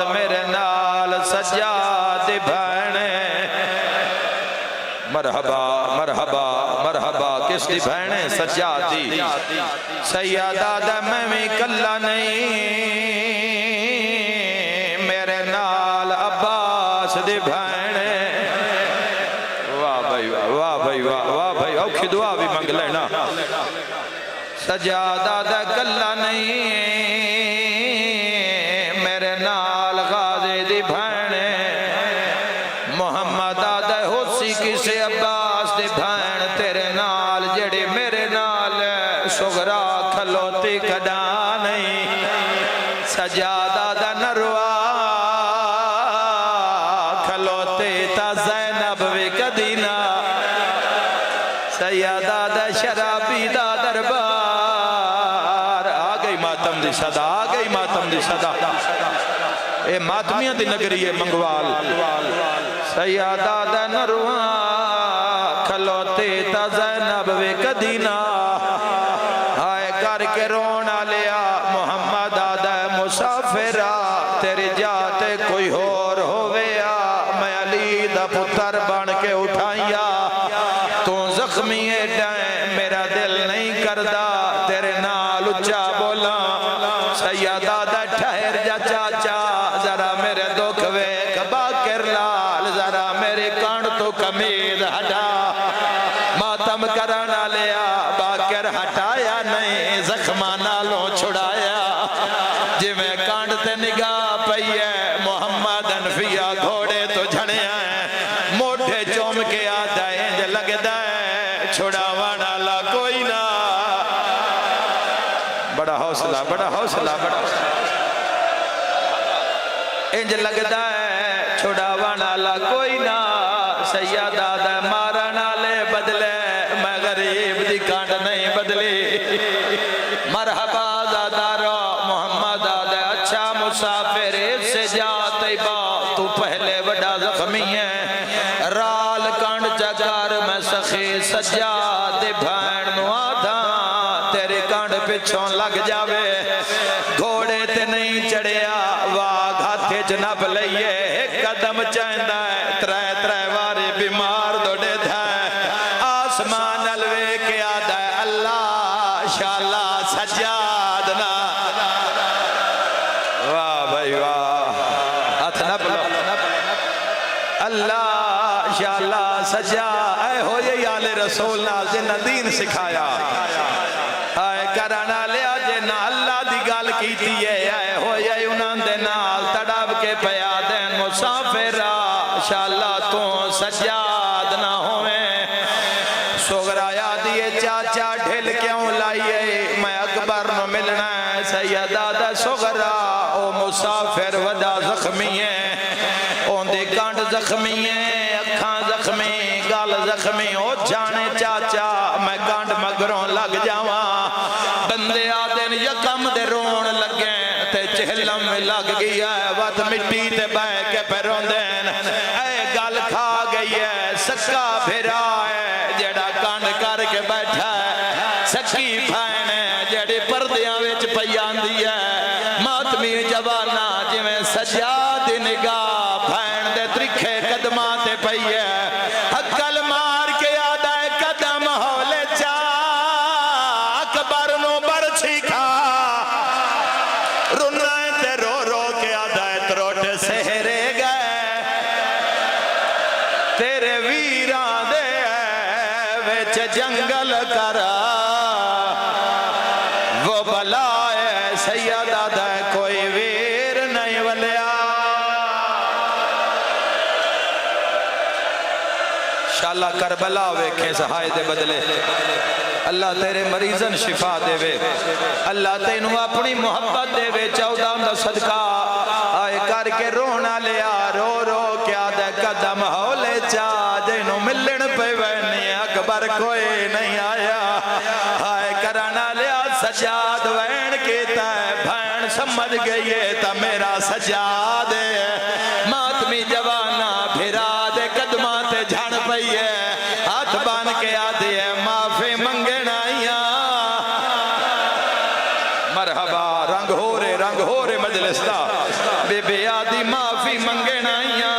میرے نال سجاد بھینے مرحبا مرحبا مرحبا کس دی بھینے سجادی سیادہ دا میں بھی کلا نہیں میرے نال عباس دی بھینے واہ بھائی واہ بھائی واہ بھائی اوکھی دعا بھی منگ لینا سجادہ دا کلا نہیں میرے نال غازی دی بھینے محمد آدھے حسی کسی عباس دی بھین تیرے نال جڑی میرے نال سغرا کھلوتی کھڑا نہیں سجادہ دا نروا کھلوتی تا زینب بھی کدینا سیادہ دا شرابی دا دربار آگئی ماتم دی صدا آگئی ماتم دی صدا اے ماتمیاں دی نگری ہے منگوال سیادہ دا نروان کھلوتے تا زینب وے کدینا آئے کر کے رونا لیا محمد آدھے مسافرہ تیرے جاتے کوئی اور ہویا میں علی دا پتر بن کے اٹھائیا تو زخمی ڈائیں میرا دل نہیں کردہ تیرے نال اچھا بولا سیادہ دا ٹھہر جا چاچا ذرا میرے دکھ ویک باکر لال ذرا میرے کان تو کمید ہٹا ماتم کرنا لیا باکر ہٹایا نہیں زخمہ نالوں چھڑایا جی میں کانڈ تے نگاہ پئیے محمد انفیہ گھوڑے تو جھڑے ہیں موٹے چوم کے آدھا انج لگ دائے چھڑاوانا لا کوئی نہ بڑا حوصلہ بڑا حوصلہ بڑا انج لگدا ہے چھڑاوانا لا کوئی نہ سیادہ دا مارنا لے بدلے میں غریب دی کانڈ نہیں بدلی مرحبا دادارو محمد آدھے اچھا مسافر سے جا طیبہ تو پہلے وڈا زخمی ہے رال کانڈ چکار میں سخی سجاد بھین نو آدھا تیرے کانڈ پچھوں لگ جاوے گھوڑے تے نہیں چڑھیا واغ ہاتھے جناب لئیے ایک قدم چاہندہ ہے ترائے ترائے وارے بیمار دوڑے دھائے آسمان الوے کے آدھا ہے اللہ شاءاللہ سجادنا واہ بھائی واہ ہاتھ نہ بلو اللہ شاءاللہ سجا اے ہو یہ آل رسول نال جنہ دین سکھایا آئے کرانا لیا جنہ اللہ دی گال کیتی ہے آئے ہو یہ انہاں دے نال تڑاب کے پیادین مسافرہ شاءاللہ تو سجاد نہ ہوئے سغرا یادیے چاچا ڈھل کیوں لائیے میں اکبر نو ملنا ہے سیدہ دا سغرا او مسافر ودا زخمی ہے اون دے کانڈ زخمی ہے اکھاں زخمی گال زخمی او جانے چاچا میں کانڈ مگروں لگ جاواں بندے آدن یکم دے رون لگیں تے چہلم میں لگ گیا ہے وقت مٹی تے بہ کے پیروں دین اے گال کھا گئی ہے سکا بھرا ہے جڑا کانڈ کر کے بیٹھا ہے سکی بھائن ہے جڑی پردیاں ویچ پیان دی ہے ماتمی جوانا جی میں سجاد نگاہ بھائن دے ترکھے قدمات پئی ہے حقل مار کے آدھا ہے قدم ہولے چا اکبر نو برچھی کھا رنائیں تے رو رو کے آدھا ہے تروٹ سہرے گئے تیرے ویران دے ویچ جنگل کرا وہ بلائے سیدہ دے کوئی ویر نہیں ولیا شاءاللہ کربلا ویکھیں سہائے دے بدلے اللہ تیرے مریضن شفا دے وے اللہ تینوں اپنی محبت دے وے چودہ دا صدقہ آئے کر کے رونا لیا رو رو کیا دے قدم ہولے چا جنوں ملن پہ وینی اکبر کوئی نہیں آیا آئے کرانا لیا سجاد وین کیتا ہے بھین سمجھ گئیے تا میرا سجاد ہے ماتمی جوانا بھرا دے قدمات جھان پئی ہے ہاتھ بان کے آدھے ہے معافی منگنا مرحبا رنگ ہو رے مجلس دا بے بے آدھی معافی منگنائیاں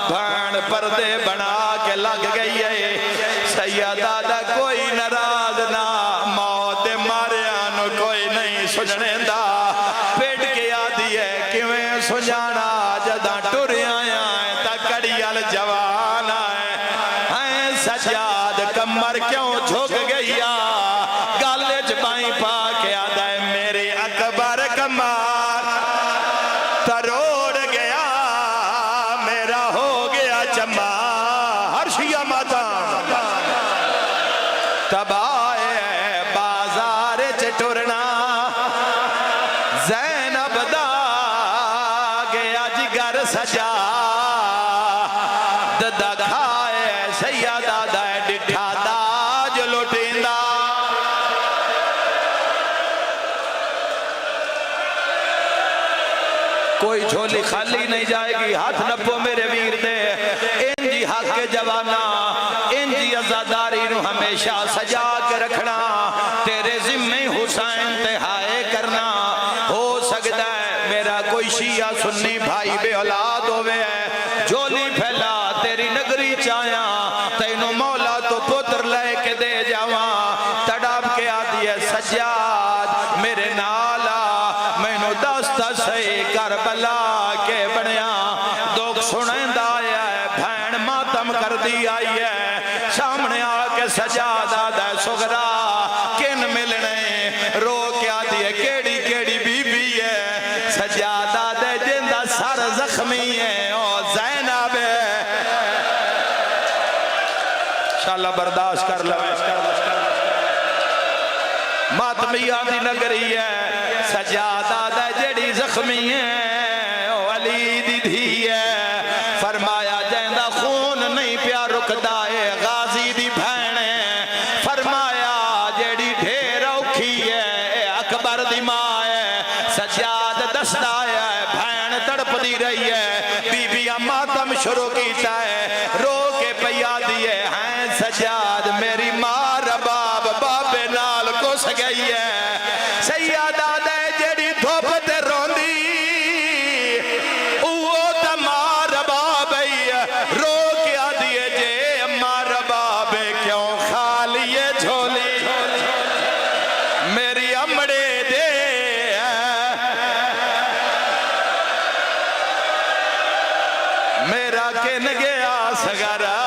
بھان پردے بنا کے لگ گئی ہے سیدہ دا کوئی ناراض نہ موت ماریاں کوئی نہیں سجنے دا پیٹ کے آدھی ہے کیویں سجانا جدہ ٹوری آیا ہے تا کڑیال جوان آئے سجاد کمر کیوں جھوک گئی گالج بائیں پا کے آدھا ہے میرے اکبر کمار تروڑ گیا میرا ہو گیا چما ہر شیعہ ماتا تب آئے بازار چٹورنا زینب دا گیا جگر سجا ددا کھائے سیدہ دا ڈٹھا دا جو لوٹین دا کوئی جھولی خالی نہیں جائے گی ہاتھ نپو میرے ویر دے انجی حق کے جوانا انجی عزاداری نو ہمیشہ سجا کے رکھنا تیرے ذمہ حسین تہائے کرنا ہو سکتا ہے میرا کوئی شیعہ سنی بھائی بے اولاد ہوئے ہے جھولی پھیلا تیری نگری چایا تینو مولا تو پتر لے کے دے جاواں تڑاب کے آدھی ہے سجاد میرے نالا مینو دستا سے کربلا کے بنیا دوک سنیں دایا ہے بھین ماتم کر دی آئی ہے سامنے آکے سجاد آدھا ہے سغرا کن ملنے رو کے آدھی ہے کیڑی کیڑی بی بی ہے سجاد آدھا ہے جندہ سر زخمی ہے اور زینب ہے انشاءاللہ برداشت کر لو ماتمی آدھی نگری ہے سجاد آدھا جڑی زخمی ہے علی دی دھی ہے فرمایا جیندہ خون نہیں پیا رکتا ہے غازی دی بھین ہے فرمایا جڑی ڈھیر اوکھی ہے اکبر دی ماں ہے سجاد دستا ہے بھین تڑپ دی رہی ہے بی بی ماتم شروع کیتا ہے رو کے پیا دیئے ہیں سجاد میری ماں رباب بابے نال کو سگئی ہے سیادہ دے جڑی دھوپ تے روندی اوہ تا ماں رباب رو کے آدھیے جے ماں رباب کیوں خالیے جھولی میری امڑے دے میرا کن گیا سگرا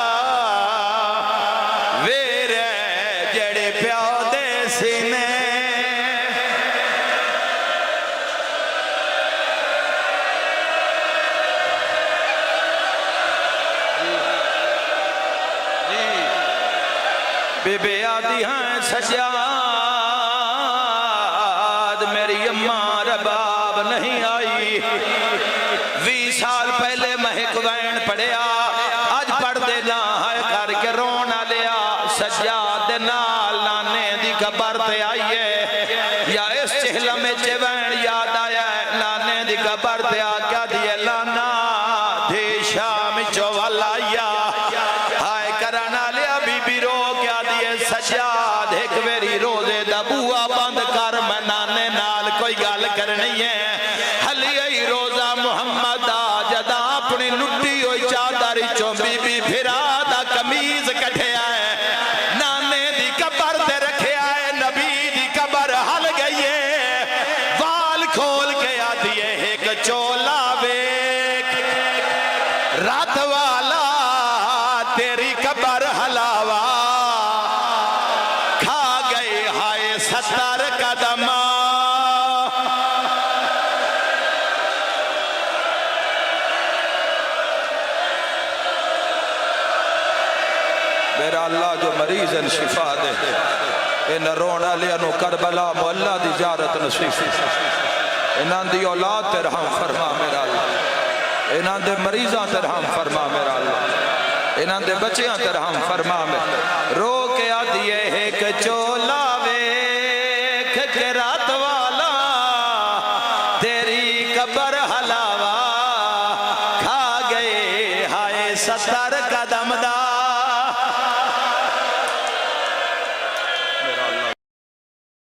ویرے جڑے پیاؤ دے سینے بے بے آدھی ہیں سجاد میری اماں رباب نہیں آئی 20 سال پہلے مہک وین پڑھیا آج پڑھ دینا ہے کر کے رونا لیا سجاد نال نانے دی قبر تے آئیے یا اس چہلہ میں چوین یاد آیا ہے نانے دی قبر تے آکیا دیئے لانا دھی شام چوال آیا ہائے کرانا لیا بی بی رو کیا دیئے سجاد ایک ویری روزے دا بوا بند کر میں نانے نال کوئی گال کرنی ہے حلی روزہ محمد آجدہ اپنی لٹی ہوئی چادر چو بی بی پھرا دا کمیز کٹھے آئے نانے دی قبر تے رکھے آئے نبی دی قبر حل گئی ہے وال کھول کے آدھیے ایک چولا ویک رات والا تیری قبر حلاوہ کھا گئی ہائے 70 قدم میرا اللہ جو مریض ان شفا دے ان رونا لیا نو کربلا مولا دی جارت نصیف انہاں دی اولاد تے رحم فرما میرا اللہ انہاں دے مریضاں تے رحم فرما میرا اللہ انہاں دے بچیاں تے رحم فرما میرا رو کے آدھیے ایک چولا ویکھ کے رات